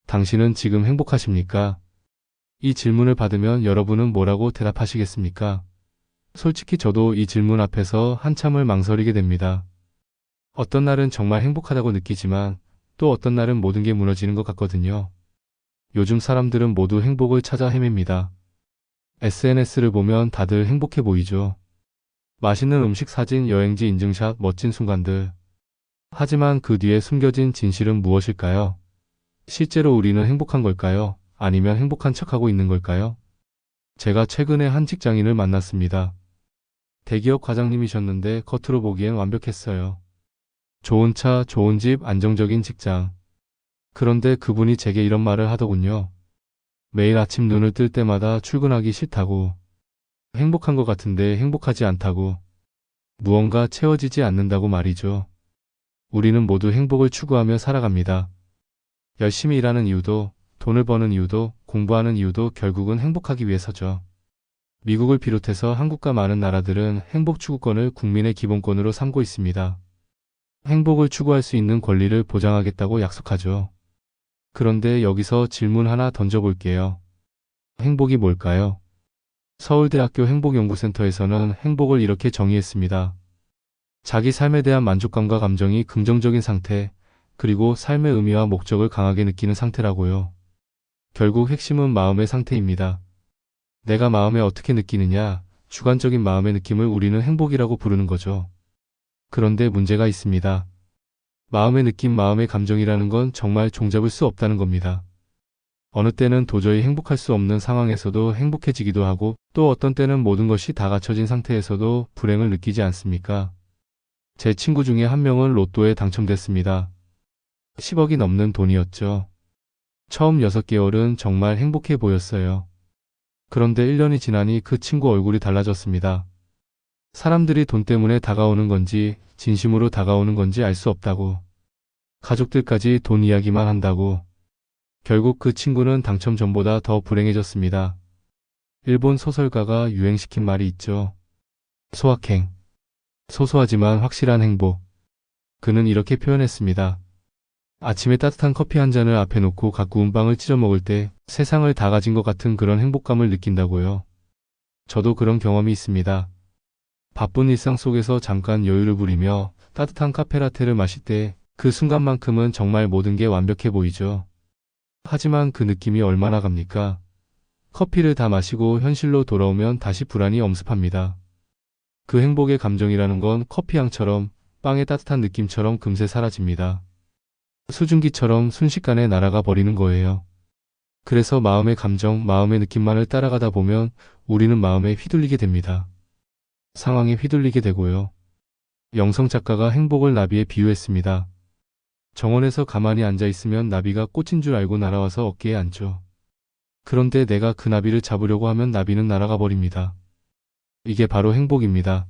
당신은 지금 행복하십니까? 이 질문을 받으면 여러분은 뭐라고 대답하시겠습니까? 솔직히 저도 이 질문 앞에서 한참을 망설이게 됩니다. 어떤 날은 정말 행복하다고 느끼지만 또 어떤 날은 모든 게 무너지는 것 같거든요. 요즘 사람들은 모두 행복을 찾아 헤맵니다. SNS를 보면 다들 행복해 보이죠. 맛있는 음식 사진, 여행지 인증샷, 멋진 순간들. 하지만 그 뒤에 숨겨진 진실은 무엇일까요? 실제로 우리는 행복한 걸까요? 아니면 행복한 척하고 있는 걸까요? 제가 최근에 한 직장인을 만났습니다. 대기업 과장님이셨는데 겉으로 보기엔 완벽했어요. 좋은 차, 좋은 집, 안정적인 직장. 그런데 그분이 제게 이런 말을 하더군요. 매일 아침 눈을 뜰 때마다 출근하기 싫다고. 행복한 것 같은데 행복하지 않다고. 무언가 채워지지 않는다고 말이죠. 우리는 모두 행복을 추구하며 살아갑니다. 열심히 일하는 이유도, 돈을 버는 이유도, 공부하는 이유도 결국은 행복하기 위해서죠. 미국을 비롯해서 한국과 많은 나라들은 행복 추구권을 국민의 기본권으로 삼고 있습니다. 행복을 추구할 수 있는 권리를 보장하겠다고 약속하죠. 그런데 여기서 질문 하나 던져볼게요. 행복이 뭘까요? 서울대학교 행복연구센터에서는 행복을 이렇게 정의했습니다. 자기 삶에 대한 만족감과 감정이 긍정적인 상태, 그리고 삶의 의미와 목적을 강하게 느끼는 상태라고요. 결국 핵심은 마음의 상태입니다. 내가 마음에 어떻게 느끼느냐, 주관적인 마음의 느낌을 우리는 행복이라고 부르는 거죠. 그런데 문제가 있습니다. 마음의 느낌, 마음의 감정이라는 건 정말 종잡을 수 없다는 겁니다. 어느 때는 도저히 행복할 수 없는 상황에서도 행복해지기도 하고 또 어떤 때는 모든 것이 다 갖춰진 상태에서도 불행을 느끼지 않습니까? 제 친구 중에 한 명은 로또에 당첨됐습니다. 10억이 넘는 돈이었죠. 처음 6개월은 정말 행복해 보였어요. 그런데 1년이 지나니 그 친구 얼굴이 달라졌습니다. 사람들이 돈 때문에 다가오는 건지 진심으로 다가오는 건지 알 수 없다고. 가족들까지 돈 이야기만 한다고. 결국 그 친구는 당첨 전보다 더 불행해졌습니다. 일본 소설가가 유행시킨 말이 있죠. 소확행. 소소하지만 확실한 행복. 그는 이렇게 표현했습니다. 아침에 따뜻한 커피 한 잔을 앞에 놓고 갓 구운 빵을 찢어 먹을 때 세상을 다 가진 것 같은 그런 행복감을 느낀다고요. 저도 그런 경험이 있습니다. 바쁜 일상 속에서 잠깐 여유를 부리며 따뜻한 카페라테를 마실 때 그 순간만큼은 정말 모든 게 완벽해 보이죠. 하지만 그 느낌이 얼마나 갑니까? 커피를 다 마시고 현실로 돌아오면 다시 불안이 엄습합니다. 그 행복의 감정이라는 건 커피향처럼 빵의 따뜻한 느낌처럼 금세 사라집니다. 수증기처럼 순식간에 날아가 버리는 거예요. 그래서 마음의 감정, 마음의 느낌만을 따라가다 보면 우리는 마음에 휘둘리게 됩니다. 상황에 휘둘리게 되고요. 영성 작가가 행복을 나비에 비유했습니다. 정원에서 가만히 앉아있으면 나비가 꽃인 줄 알고 날아와서 어깨에 앉죠. 그런데 내가 그 나비를 잡으려고 하면 나비는 날아가 버립니다. 이게 바로 행복입니다.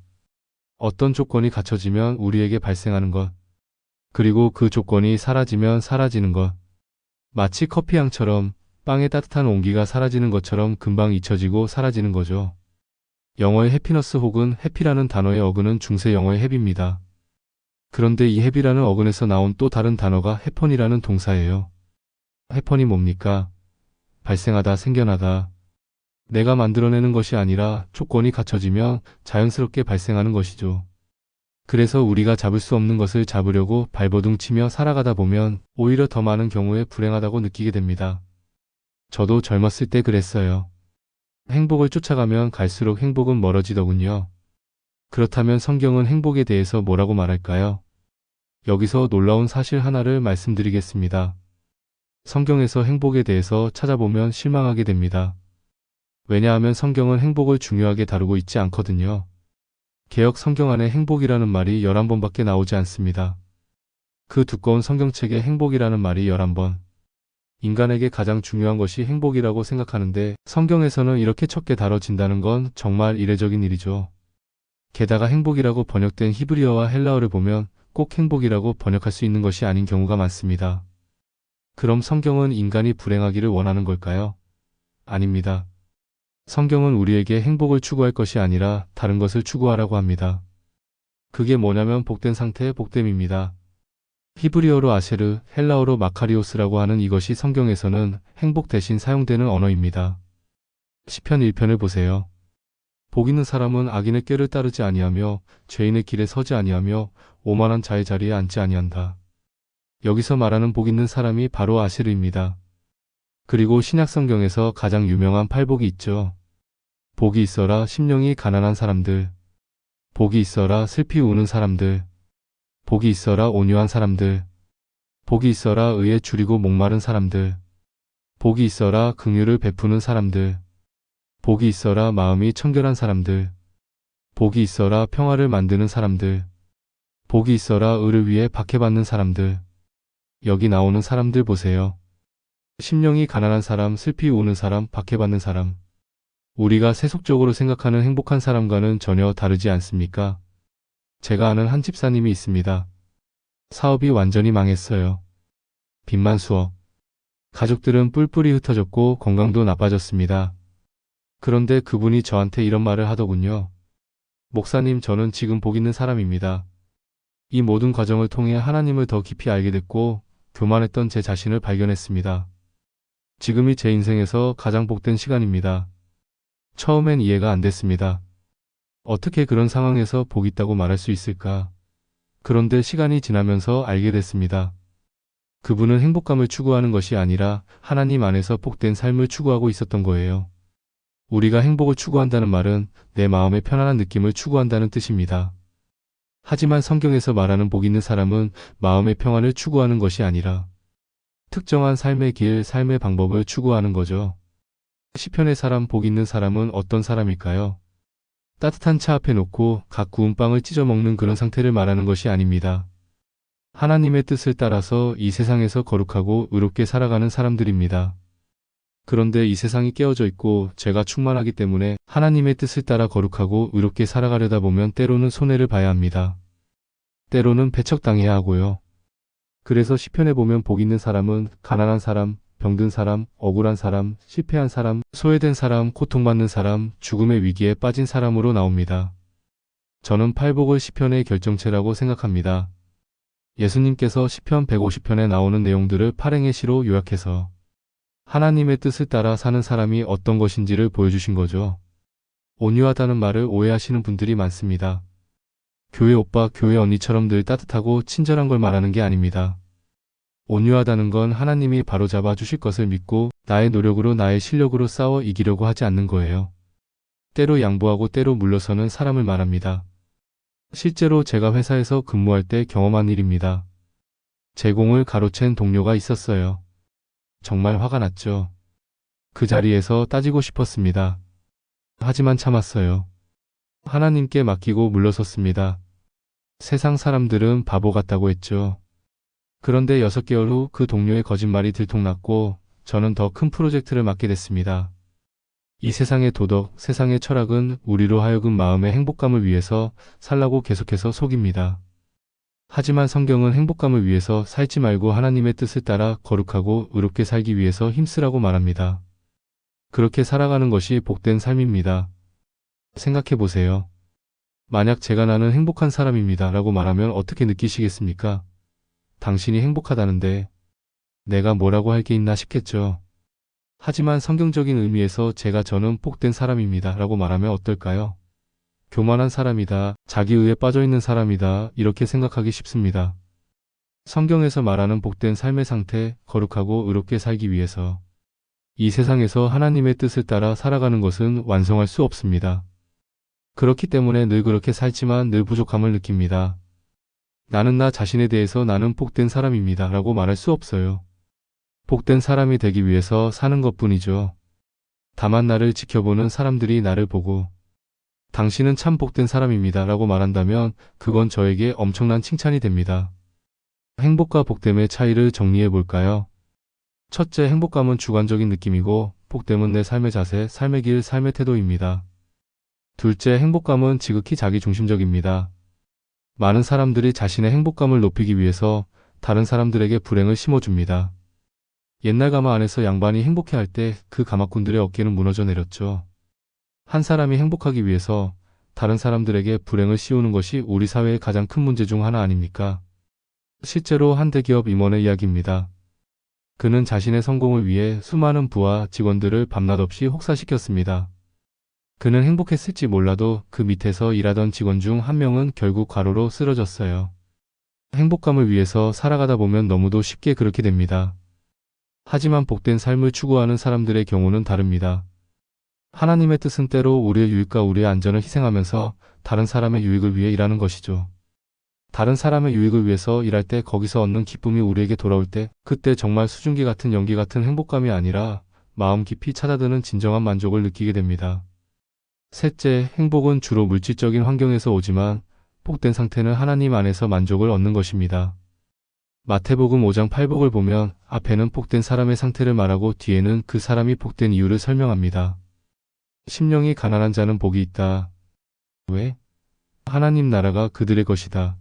어떤 조건이 갖춰지면 우리에게 발생하는 것, 그리고 그 조건이 사라지면 사라지는 것. 마치 커피향처럼 빵의 따뜻한 온기가 사라지는 것처럼 금방 잊혀지고 사라지는 거죠. 영어의 해피너스 혹은 해피라는 단어의 어근은 중세 영어의 해비입니다. 그런데 이 해비라는 어근에서 나온 또 다른 단어가 해펀이라는 동사예요. 해펀이 뭡니까? 발생하다, 생겨나다. 내가 만들어내는 것이 아니라 조건이 갖춰지면 자연스럽게 발생하는 것이죠. 그래서 우리가 잡을 수 없는 것을 잡으려고 발버둥 치며 살아가다 보면 오히려 더 많은 경우에 불행하다고 느끼게 됩니다. 저도 젊었을 때 그랬어요. 행복을 쫓아가면 갈수록 행복은 멀어지더군요. 그렇다면 성경은 행복에 대해서 뭐라고 말할까요? 여기서 놀라운 사실 하나를 말씀드리겠습니다. 성경에서 행복에 대해서 찾아보면 실망하게 됩니다. 왜냐하면 성경은 행복을 중요하게 다루고 있지 않거든요. 개역 성경 안에 행복이라는 말이 11번밖에 나오지 않습니다. 그 두꺼운 성경책에 행복이라는 말이 11번. 인간에게 가장 중요한 것이 행복이라고 생각하는데 성경에서는 이렇게 적게 다뤄진다는 건 정말 이례적인 일이죠. 게다가 행복이라고 번역된 히브리어와 헬라어를 보면 꼭 행복이라고 번역할 수 있는 것이 아닌 경우가 많습니다. 그럼 성경은 인간이 불행하기를 원하는 걸까요? 아닙니다. 성경은 우리에게 행복을 추구할 것이 아니라 다른 것을 추구하라고 합니다. 그게 뭐냐면 복된 상태의 복됨입니다. 히브리어로 아셰르, 헬라어로 마카리오스라고 하는 이것이 성경에서는 행복 대신 사용되는 언어입니다. 시편 1편을 보세요. 복 있는 사람은 악인의 꾀를 따르지 아니하며 죄인의 길에 서지 아니하며 오만한 자의 자리에 앉지 아니한다. 여기서 말하는 복 있는 사람이 바로 아시르입니다. 그리고 신약성경에서 가장 유명한 팔복이 있죠. 복이 있어라 심령이 가난한 사람들. 복이 있어라 슬피 우는 사람들. 복이 있어라 온유한 사람들. 복이 있어라 의에 줄이고 목마른 사람들. 복이 있어라 긍휼을 베푸는 사람들. 복이 있어라 마음이 청결한 사람들. 복이 있어라 평화를 만드는 사람들. 복이 있어라 의를 위해 박해받는 사람들. 여기 나오는 사람들 보세요. 심령이 가난한 사람, 슬피 우는 사람, 박해받는 사람. 우리가 세속적으로 생각하는 행복한 사람과는 전혀 다르지 않습니까? 제가 아는 한 집사님이 있습니다. 사업이 완전히 망했어요. 빚만 수억. 가족들은 뿔뿔이 흩어졌고 건강도 나빠졌습니다. 그런데 그분이 저한테 이런 말을 하더군요. 목사님, 저는 지금 복 있는 사람입니다. 이 모든 과정을 통해 하나님을 더 깊이 알게 됐고 교만했던 제 자신을 발견했습니다. 지금이 제 인생에서 가장 복된 시간입니다. 처음엔 이해가 안 됐습니다. 어떻게 그런 상황에서 복 있다고 말할 수 있을까? 그런데 시간이 지나면서 알게 됐습니다. 그분은 행복감을 추구하는 것이 아니라 하나님 안에서 복된 삶을 추구하고 있었던 거예요. 우리가 행복을 추구한다는 말은 내 마음의 편안한 느낌을 추구한다는 뜻입니다. 하지만 성경에서 말하는 복 있는 사람은 마음의 평안을 추구하는 것이 아니라 특정한 삶의 길, 삶의 방법을 추구하는 거죠. 시편의 사람, 복 있는 사람은 어떤 사람일까요? 따뜻한 차 앞에 놓고 각 구운 빵을 찢어 먹는 그런 상태를 말하는 것이 아닙니다. 하나님의 뜻을 따라서 이 세상에서 거룩하고 의롭게 살아가는 사람들입니다. 그런데 이 세상이 깨어져 있고 죄가 충만하기 때문에 하나님의 뜻을 따라 거룩하고 의롭게 살아가려다 보면 때로는 손해를 봐야 합니다. 때로는 배척당해야 하고요. 그래서 시편에 보면 복 있는 사람은 가난한 사람, 병든 사람, 억울한 사람, 실패한 사람, 소외된 사람, 고통받는 사람, 죽음의 위기에 빠진 사람으로 나옵니다. 저는 팔복을 시편의 결정체라고 생각합니다. 예수님께서 시편 150편에 나오는 내용들을 팔행의 시로 요약해서 하나님의 뜻을 따라 사는 사람이 어떤 것인지를 보여주신 거죠. 온유하다는 말을 오해하시는 분들이 많습니다. 교회 오빠, 교회 언니처럼 늘 따뜻하고 친절한 걸 말하는 게 아닙니다. 온유하다는 건 하나님이 바로잡아 주실 것을 믿고 나의 노력으로 나의 실력으로 싸워 이기려고 하지 않는 거예요. 때로 양보하고 때로 물러서는 사람을 말합니다. 실제로 제가 회사에서 근무할 때 경험한 일입니다. 제공을 가로챈 동료가 있었어요. 정말 화가 났죠. 그 자리에서 따지고 싶었습니다. 하지만 참았어요. 하나님께 맡기고 물러섰습니다. 세상 사람들은 바보 같다고 했죠. 그런데 6개월 후 그 동료의 거짓말이 들통났고 저는 더 큰 프로젝트를 맡게 됐습니다. 이 세상의 도덕, 세상의 철학은 우리로 하여금 마음의 행복감을 위해서 살라고 계속해서 속입니다. 하지만 성경은 행복감을 위해서 살지 말고 하나님의 뜻을 따라 거룩하고 의롭게 살기 위해서 힘쓰라고 말합니다. 그렇게 살아가는 것이 복된 삶입니다. 생각해 보세요. 만약 제가 나는 행복한 사람입니다 라고 말하면 어떻게 느끼시겠습니까? 당신이 행복하다는데 내가 뭐라고 할 게 있나 싶겠죠. 하지만 성경적인 의미에서 저는 복된 사람입니다 라고 말하면 어떨까요? 교만한 사람이다, 자기의에 빠져있는 사람이다 이렇게 생각하기 쉽습니다. 성경에서 말하는 복된 삶의 상태, 거룩하고 의롭게 살기 위해서 이 세상에서 하나님의 뜻을 따라 살아가는 것은 완성할 수 없습니다. 그렇기 때문에 늘 그렇게 살지만 늘 부족함을 느낍니다. 나는 나 자신에 대해서 나는 복된 사람입니다 라고 말할 수 없어요. 복된 사람이 되기 위해서 사는 것뿐이죠. 다만 나를 지켜보는 사람들이 나를 보고 당신은 참 복된 사람입니다 라고 말한다면 그건 저에게 엄청난 칭찬이 됩니다. 행복과 복됨의 차이를 정리해 볼까요? 첫째, 행복감은 주관적인 느낌이고 복됨은 내 삶의 자세, 삶의 길, 삶의 태도입니다. 둘째, 행복감은 지극히 자기중심적입니다. 많은 사람들이 자신의 행복감을 높이기 위해서 다른 사람들에게 불행을 심어줍니다. 옛날 가마 안에서 양반이 행복해할 때 그 가마꾼들의 어깨는 무너져 내렸죠. 한 사람이 행복하기 위해서 다른 사람들에게 불행을 씌우는 것이 우리 사회의 가장 큰 문제 중 하나 아닙니까? 실제로 한 대기업 임원의 이야기입니다. 그는 자신의 성공을 위해 수많은 부하 직원들을 밤낮 없이 혹사시켰습니다. 그는 행복했을지 몰라도 그 밑에서 일하던 직원 중 한 명은 결국 과로로 쓰러졌어요. 행복감을 위해서 살아가다 보면 너무도 쉽게 그렇게 됩니다. 하지만 복된 삶을 추구하는 사람들의 경우는 다릅니다. 하나님의 뜻은 때로 우리의 유익과 우리의 안전을 희생하면서 다른 사람의 유익을 위해 일하는 것이죠. 다른 사람의 유익을 위해서 일할 때 거기서 얻는 기쁨이 우리에게 돌아올 때 그때 정말 수증기 같은 연기 같은 행복감이 아니라 마음 깊이 찾아드는 진정한 만족을 느끼게 됩니다. 셋째, 행복은 주로 물질적인 환경에서 오지만 복된 상태는 하나님 안에서 만족을 얻는 것입니다. 마태복음 5장 8복을 보면 앞에는 복된 사람의 상태를 말하고 뒤에는 그 사람이 복된 이유를 설명합니다. 심령이 가난한 자는 복이 있다. 왜? 하나님 나라가 그들의 것이다.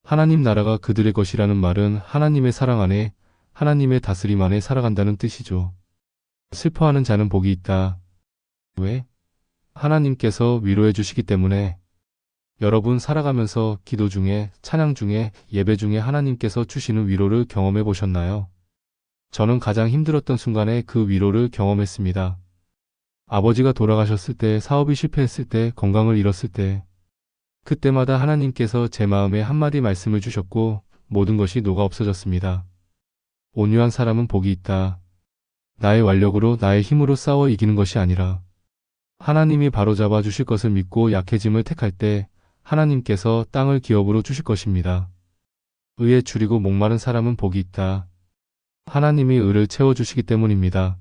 하나님 나라가 그들의 것이라는 말은 하나님의 사랑 안에, 하나님의 다스림 안에 살아간다는 뜻이죠. 슬퍼하는 자는 복이 있다. 왜? 하나님께서 위로해 주시기 때문에. 여러분 살아가면서 기도 중에, 찬양 중에, 예배 중에 하나님께서 주시는 위로를 경험해 보셨나요? 저는 가장 힘들었던 순간에 그 위로를 경험했습니다. 아버지가 돌아가셨을 때, 사업이 실패했을 때, 건강을 잃었을 때, 그때마다 하나님께서 제 마음에 한마디 말씀을 주셨고 모든 것이 녹아 없어졌습니다. 온유한 사람은 복이 있다. 나의 완력으로 나의 힘으로 싸워 이기는 것이 아니라 하나님이 바로잡아 주실 것을 믿고 약해짐을 택할 때 하나님께서 땅을 기업으로 주실 것입니다. 의에 줄이고 목마른 사람은 복이 있다. 하나님이 의를 채워주시기 때문입니다.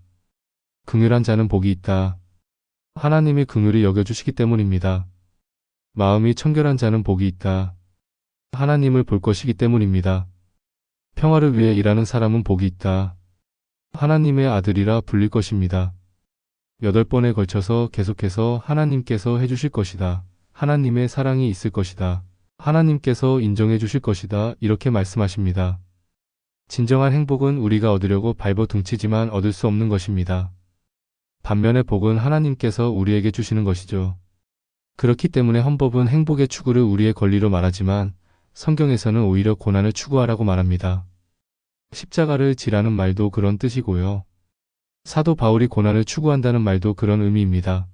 긍휼한 자는 복이 있다. 하나님이 긍휼히 여겨주시기 때문입니다. 마음이 청결한 자는 복이 있다. 하나님을 볼 것이기 때문입니다. 평화를 위해 일하는 사람은 복이 있다. 하나님의 아들이라 불릴 것입니다. 8번에 걸쳐서 계속해서 하나님께서 해주실 것이다. 하나님의 사랑이 있을 것이다. 하나님께서 인정해 주실 것이다. 이렇게 말씀하십니다. 진정한 행복은 우리가 얻으려고 발버둥치지만 얻을 수 없는 것입니다. 반면에 복은 하나님께서 우리에게 주시는 것이죠. 그렇기 때문에 헌법은 행복의 추구를 우리의 권리로 말하지만 성경에서는 오히려 고난을 추구하라고 말합니다. 십자가를 지라는 말도 그런 뜻이고요. 사도 바울이 고난을 추구한다는 말도 그런 의미입니다.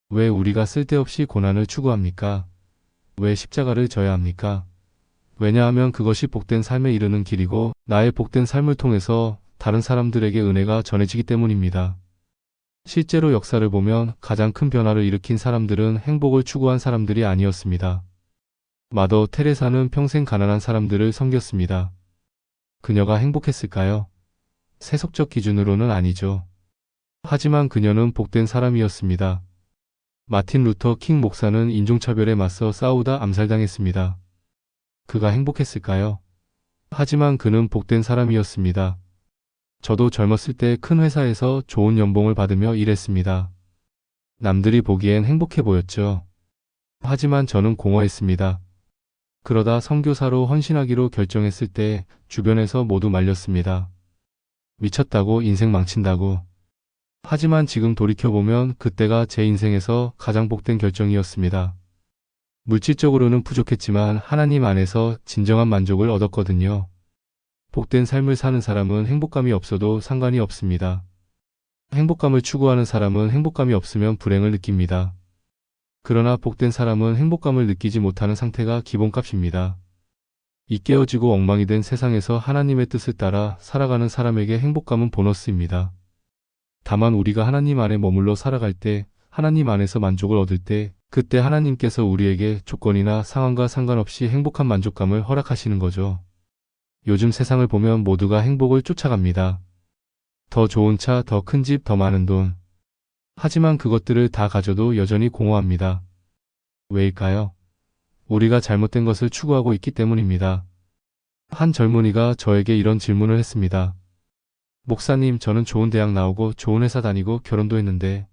왜 우리가 쓸데없이 고난을 추구합니까? 왜 십자가를 져야 합니까? 왜냐하면 그것이 복된 삶에 이르는 길이고 나의 복된 삶을 통해서 다른 사람들에게 은혜가 전해지기 때문입니다. 실제로 역사를 보면 가장 큰 변화를 일으킨 사람들은 행복을 추구한 사람들이 아니었습니다. 마더 테레사는 평생 가난한 사람들을 섬겼습니다. 그녀가 행복했을까요? 세속적 기준으로는 아니죠. 하지만 그녀는 복된 사람이었습니다. 마틴 루터 킹 목사는 인종차별에 맞서 싸우다 암살당했습니다. 그가 행복했을까요? 하지만 그는 복된 사람이었습니다. 저도 젊었을 때 큰 회사에서 좋은 연봉을 받으며 일했습니다. 남들이 보기엔 행복해 보였죠. 하지만 저는 공허했습니다. 그러다 선교사로 헌신하기로 결정했을 때 주변에서 모두 말렸습니다. 미쳤다고, 인생 망친다고. 하지만 지금 돌이켜보면 그때가 제 인생에서 가장 복된 결정이었습니다. 물질적으로는 부족했지만 하나님 안에서 진정한 만족을 얻었거든요. 복된 삶을 사는 사람은 행복감이 없어도 상관이 없습니다. 행복감을 추구하는 사람은 행복감이 없으면 불행을 느낍니다. 그러나 복된 사람은 행복감을 느끼지 못하는 상태가 기본값입니다. 이 깨어지고 엉망이 된 세상에서 하나님의 뜻을 따라 살아가는 사람에게 행복감은 보너스입니다. 다만 우리가 하나님 안에 머물러 살아갈 때, 하나님 안에서 만족을 얻을 때, 그때 하나님께서 우리에게 조건이나 상황과 상관없이 행복한 만족감을 허락하시는 거죠. 요즘 세상을 보면 모두가 행복을 쫓아갑니다. 더 좋은 차, 더 큰 집, 더 많은 돈. 하지만 그것들을 다 가져도 여전히 공허합니다. 왜일까요? 우리가 잘못된 것을 추구하고 있기 때문입니다. 한 젊은이가 저에게 이런 질문을 했습니다. 목사님, 저는 좋은 대학 나오고 좋은 회사 다니고 결혼도 했는데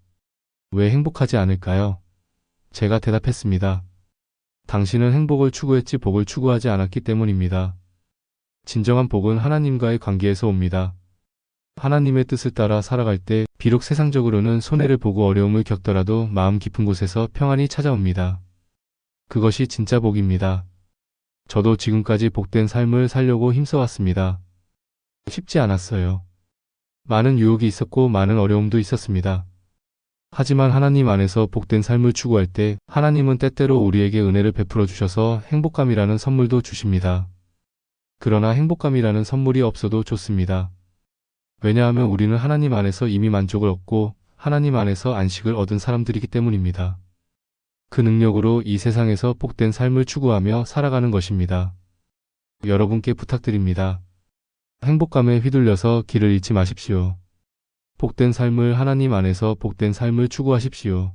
왜 행복하지 않을까요? 제가 대답했습니다. 당신은 행복을 추구했지 복을 추구하지 않았기 때문입니다. 진정한 복은 하나님과의 관계에서 옵니다. 하나님의 뜻을 따라 살아갈 때 비록 세상적으로는 손해를 보고 어려움을 겪더라도 마음 깊은 곳에서 평안이 찾아옵니다. 그것이 진짜 복입니다. 저도 지금까지 복된 삶을 살려고 힘써왔습니다. 쉽지 않았어요. 많은 유혹이 있었고 많은 어려움도 있었습니다. 하지만 하나님 안에서 복된 삶을 추구할 때 하나님은 때때로 우리에게 은혜를 베풀어 주셔서 행복감이라는 선물도 주십니다. 그러나 행복감이라는 선물이 없어도 좋습니다. 왜냐하면 우리는 하나님 안에서 이미 만족을 얻고 하나님 안에서 안식을 얻은 사람들이기 때문입니다. 그 능력으로 이 세상에서 복된 삶을 추구하며 살아가는 것입니다. 여러분께 부탁드립니다. 행복감에 휘둘려서 길을 잃지 마십시오. 복된 삶을 하나님 안에서 복된 삶을 추구하십시오.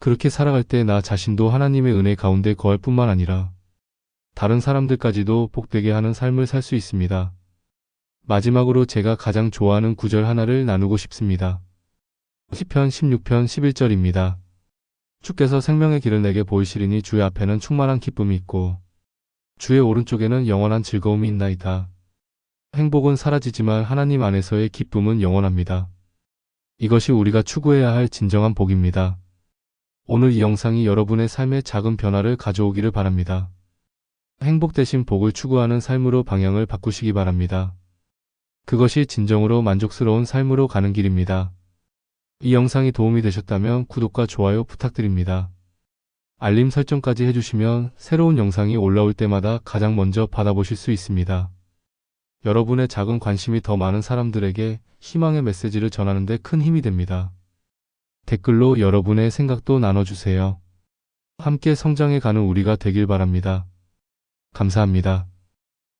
그렇게 살아갈 때 나 자신도 하나님의 은혜 가운데 거할 뿐만 아니라 다른 사람들까지도 복되게 하는 삶을 살 수 있습니다. 마지막으로 제가 가장 좋아하는 구절 하나를 나누고 싶습니다. 시편 16편 11절입니다. 주께서 생명의 길을 내게 보이시리니 주의 앞에는 충만한 기쁨이 있고 주의 오른쪽에는 영원한 즐거움이 있나이다. 행복은 사라지지만 하나님 안에서의 기쁨은 영원합니다. 이것이 우리가 추구해야 할 진정한 복입니다. 오늘 이 영상이 여러분의 삶에 작은 변화를 가져오기를 바랍니다. 행복 대신 복을 추구하는 삶으로 방향을 바꾸시기 바랍니다. 그것이 진정으로 만족스러운 삶으로 가는 길입니다. 이 영상이 도움이 되셨다면 구독과 좋아요 부탁드립니다. 알림 설정까지 해주시면 새로운 영상이 올라올 때마다 가장 먼저 받아보실 수 있습니다. 여러분의 작은 관심이 더 많은 사람들에게 희망의 메시지를 전하는 데 큰 힘이 됩니다. 댓글로 여러분의 생각도 나눠주세요. 함께 성장해 가는 우리가 되길 바랍니다. 감사합니다.